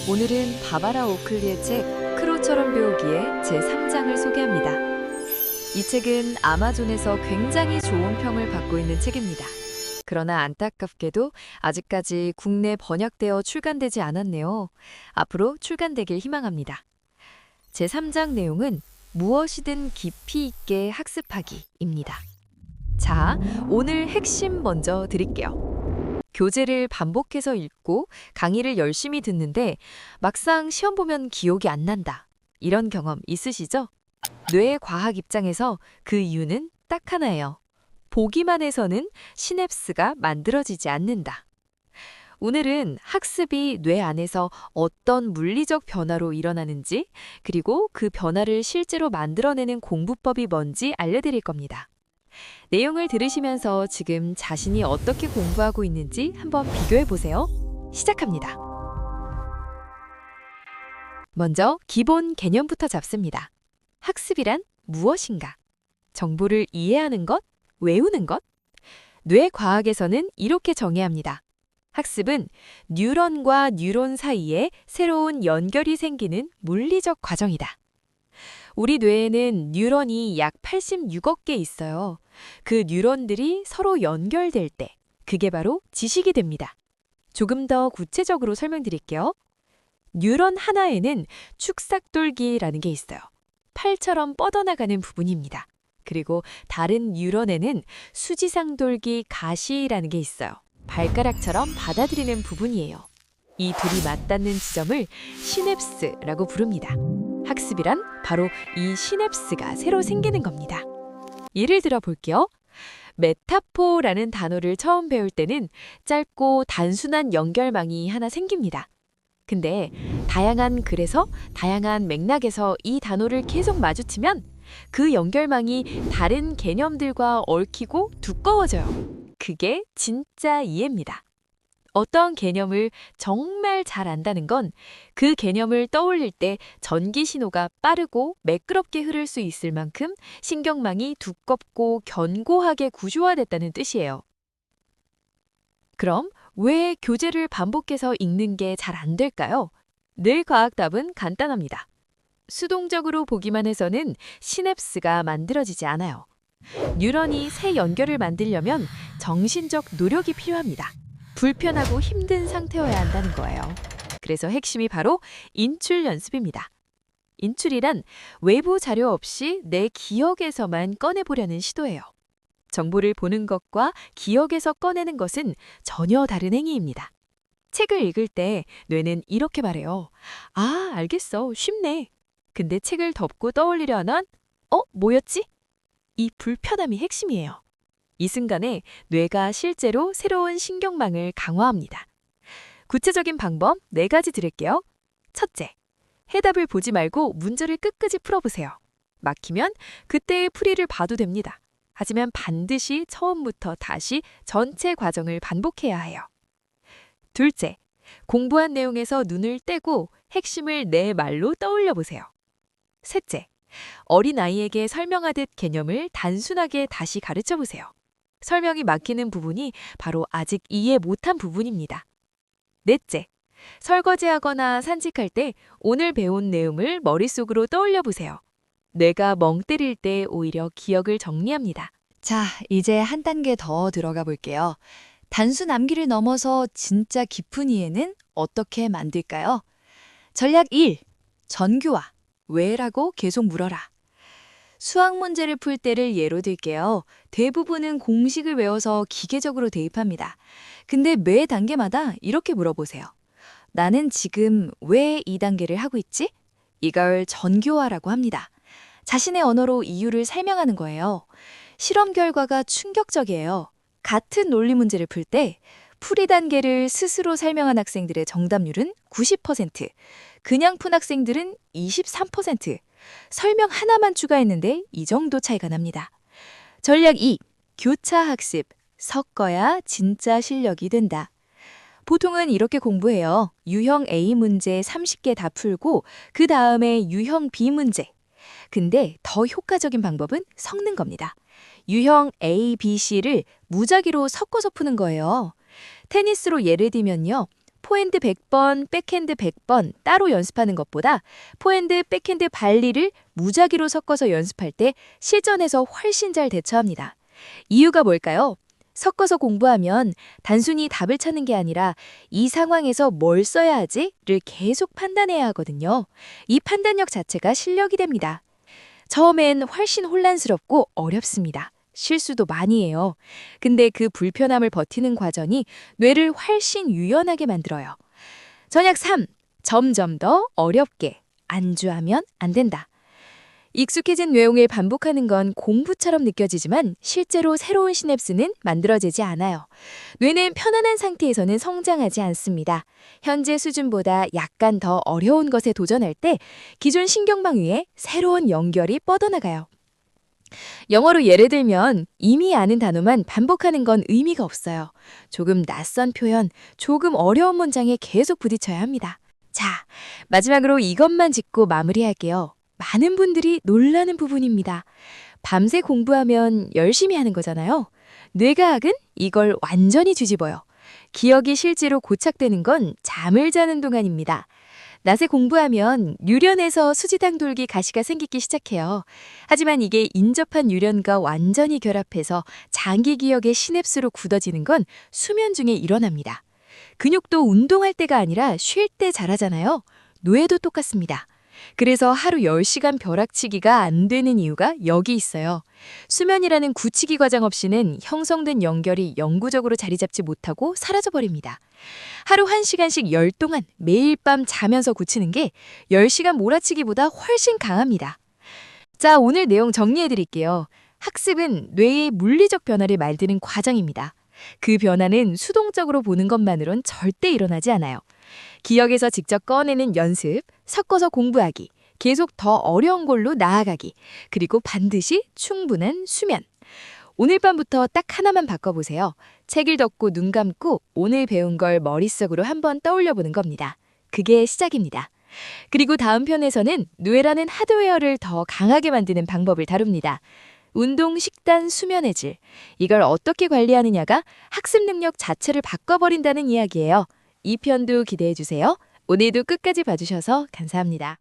오늘은 바바라 오클리의 책 크로처럼 배우기의 제3장을 소개합니다. 이 책은 아마존에서 굉장히 좋은 평을 받고 있는 책입니다. 그러나 안타깝게도 아직까지 국내 번역되어 출간되지 않았네요. 앞으로 출간되길 희망합니다. 제3장 내용은 무엇이든 깊이 있게 학습하기입니다. 자, 오늘 핵심 먼저 드릴게요. 교재를 반복해서 읽고 강의를 열심히 듣는데 막상 시험 보면 기억이 안 난다. 이런 경험 있으시죠? 뇌의 과학 입장에서 그 이유는 딱 하나예요. 보기만 해서는 시냅스가 만들어지지 않는다. 오늘은 학습이 뇌 안에서 어떤 물리적 변화로 일어나는지, 그리고 그 변화를 실제로 만들어내는 공부법이 뭔지 알려드릴 겁니다. 내용을 들으시면서 지금 자신이 어떻게 공부하고 있는지 한번 비교해 보세요. 시작합니다. 먼저 기본 개념부터 잡습니다. 학습이란 무엇인가? 정보를 이해하는 것, 외우는 것? 뇌과학에서는 이렇게 정의합니다. 학습은 뉴런과 뉴런 사이에 새로운 연결이 생기는 물리적 과정이다. 우리 뇌에는 뉴런이 약 86억 개 있어요. 그 뉴런들이 서로 연결될 때 그게 바로 지식이 됩니다. 조금 더 구체적으로 설명드릴게요. 뉴런 하나에는 축삭돌기라는 게 있어요. 팔처럼 뻗어나가는 부분입니다. 그리고 다른 뉴런에는 수지상돌기 가시라는 게 있어요. 발가락처럼 받아들이는 부분이에요. 이 둘이 맞닿는 지점을 시냅스라고 부릅니다. 학습이란 바로 이 시냅스가 새로 생기는 겁니다. 예를 들어 볼게요. 메타포라는 단어를 처음 배울 때는 짧고 단순한 연결망이 하나 생깁니다. 근데 다양한 글에서 다양한 맥락에서 이 단어를 계속 마주치면 그 연결망이 다른 개념들과 얽히고 두꺼워져요. 그게 진짜 이해입니다. 어떤 개념을 정말 잘 안다는 건 그 개념을 떠올릴 때 전기 신호가 빠르고 매끄럽게 흐를 수 있을 만큼 신경망이 두껍고 견고하게 구조화됐다는 뜻이에요. 그럼 왜 교재를 반복해서 읽는 게 잘 안 될까요? 뇌과학 답은 간단합니다. 수동적으로 보기만 해서는 시냅스가 만들어지지 않아요. 뉴런이 새 연결을 만들려면 정신적 노력이 필요합니다. 불편하고 힘든 상태여야 한다는 거예요. 그래서 핵심이 바로 인출 연습입니다. 인출이란 외부 자료 없이 내 기억에서만 꺼내보려는 시도예요. 정보를 보는 것과 기억에서 꺼내는 것은 전혀 다른 행위입니다. 책을 읽을 때 뇌는 이렇게 말해요. 아, 알겠어. 쉽네. 근데 책을 덮고 떠올리려 하면 뭐였지? 이 불편함이 핵심이에요. 이 순간에 뇌가 실제로 새로운 신경망을 강화합니다. 구체적인 방법 4가지 드릴게요. 첫째, 해답을 보지 말고 문제를 끝까지 풀어보세요. 막히면 그때의 풀이를 봐도 됩니다. 하지만 반드시 처음부터 다시 전체 과정을 반복해야 해요. 둘째, 공부한 내용에서 눈을 떼고 핵심을 내 말로 떠올려 보세요. 셋째, 어린아이에게 설명하듯 개념을 단순하게 다시 가르쳐 보세요. 설명이 막히는 부분이 바로 아직 이해 못한 부분입니다. 넷째, 설거지하거나 산책할 때 오늘 배운 내용을 머릿속으로 떠올려 보세요. 뇌가 멍 때릴 때 오히려 기억을 정리합니다. 자, 이제 한 단계 더 들어가 볼게요. 단순 암기를 넘어서 진짜 깊은 이해는 어떻게 만들까요? 전략 1. 전교화. 왜라고 계속 물어라. 수학 문제를 풀 때를 예로 들게요. 대부분은 공식을 외워서 기계적으로 대입합니다. 근데 매 단계마다 이렇게 물어보세요. 나는 지금 왜 이 단계를 하고 있지? 이걸 전교화라고 합니다. 자신의 언어로 이유를 설명하는 거예요. 실험 결과가 충격적이에요. 같은 논리 문제를 풀 때 풀이 단계를 스스로 설명한 학생들의 정답률은 90%, 그냥 푼 학생들은 23%, 설명 하나만 추가했는데 이 정도 차이가 납니다. 전략 2. 교차 학습. 섞어야 진짜 실력이 된다. 보통은 이렇게 공부해요. 유형 A 문제 30개 다 풀고 그 다음에 유형 B 문제. 근데 더 효과적인 방법은 섞는 겁니다. 유형 A, B, C를 무작위로 섞어서 푸는 거예요. 테니스로 예를 들면요. 포핸드 100번, 백핸드 100번 따로 연습하는 것보다 포핸드, 백핸드 발리를 무작위로 섞어서 연습할 때 실전에서 훨씬 잘 대처합니다. 이유가 뭘까요? 섞어서 공부하면 단순히 답을 찾는 게 아니라 이 상황에서 뭘 써야 하지를 계속 판단해야 하거든요. 이 판단력 자체가 실력이 됩니다. 처음엔 훨씬 혼란스럽고 어렵습니다. 실수도 많이 해요. 근데 그 불편함을 버티는 과정이 뇌를 훨씬 유연하게 만들어요. 전약 3. 점점 더 어렵게. 안주하면 안 된다. 익숙해진 내용을 반복하는 건 공부처럼 느껴지지만 실제로 새로운 시냅스는 만들어지지 않아요. 뇌는 편안한 상태에서는 성장하지 않습니다. 현재 수준보다 약간 더 어려운 것에 도전할 때 기존 신경망 위에 새로운 연결이 뻗어나가요. 영어로 예를 들면 이미 아는 단어만 반복하는 건 의미가 없어요. 조금 낯선 표현, 조금 어려운 문장에 계속 부딪혀야 합니다. 자, 마지막으로 이것만 짚고 마무리할게요. 많은 분들이 놀라는 부분입니다. 밤새 공부하면 열심히 하는 거잖아요. 뇌과학은 이걸 완전히 뒤집어요. 기억이 실제로 고착되는 건 잠을 자는 동안입니다. 낮에 공부하면 유련에서 수지당 돌기 가시가 생기기 시작해요. 하지만 이게 인접한 유련과 완전히 결합해서 장기 기억의 시냅스로 굳어지는 건 수면 중에 일어납니다. 근육도 운동할 때가 아니라 쉴 때 자라잖아요. 뇌도 똑같습니다. 그래서 하루 10시간 벼락치기가 안 되는 이유가 여기 있어요. 수면이라는 굳히기 과정 없이는 형성된 연결이 영구적으로 자리 잡지 못하고 사라져버립니다. 하루 1시간씩 10 동안 매일 밤 자면서 굳히는 게 10시간 몰아치기보다 훨씬 강합니다. 자, 오늘 내용 정리해드릴게요. 학습은 뇌의 물리적 변화를 만드는 과정입니다. 그 변화는 수동적으로 보는 것만으론 절대 일어나지 않아요. 기억에서 직접 꺼내는 연습, 섞어서 공부하기, 계속 더 어려운 걸로 나아가기, 그리고 반드시 충분한 수면. 오늘 밤부터 딱 하나만 바꿔보세요. 책을 덮고 눈 감고 오늘 배운 걸 머릿속으로 한번 떠올려보는 겁니다. 그게 시작입니다. 그리고 다음 편에서는 뇌라는 하드웨어를 더 강하게 만드는 방법을 다룹니다. 운동, 식단, 수면의 질. 이걸 어떻게 관리하느냐가 학습 능력 자체를 바꿔버린다는 이야기예요. 이 편도 기대해 주세요. 오늘도 끝까지 봐주셔서 감사합니다.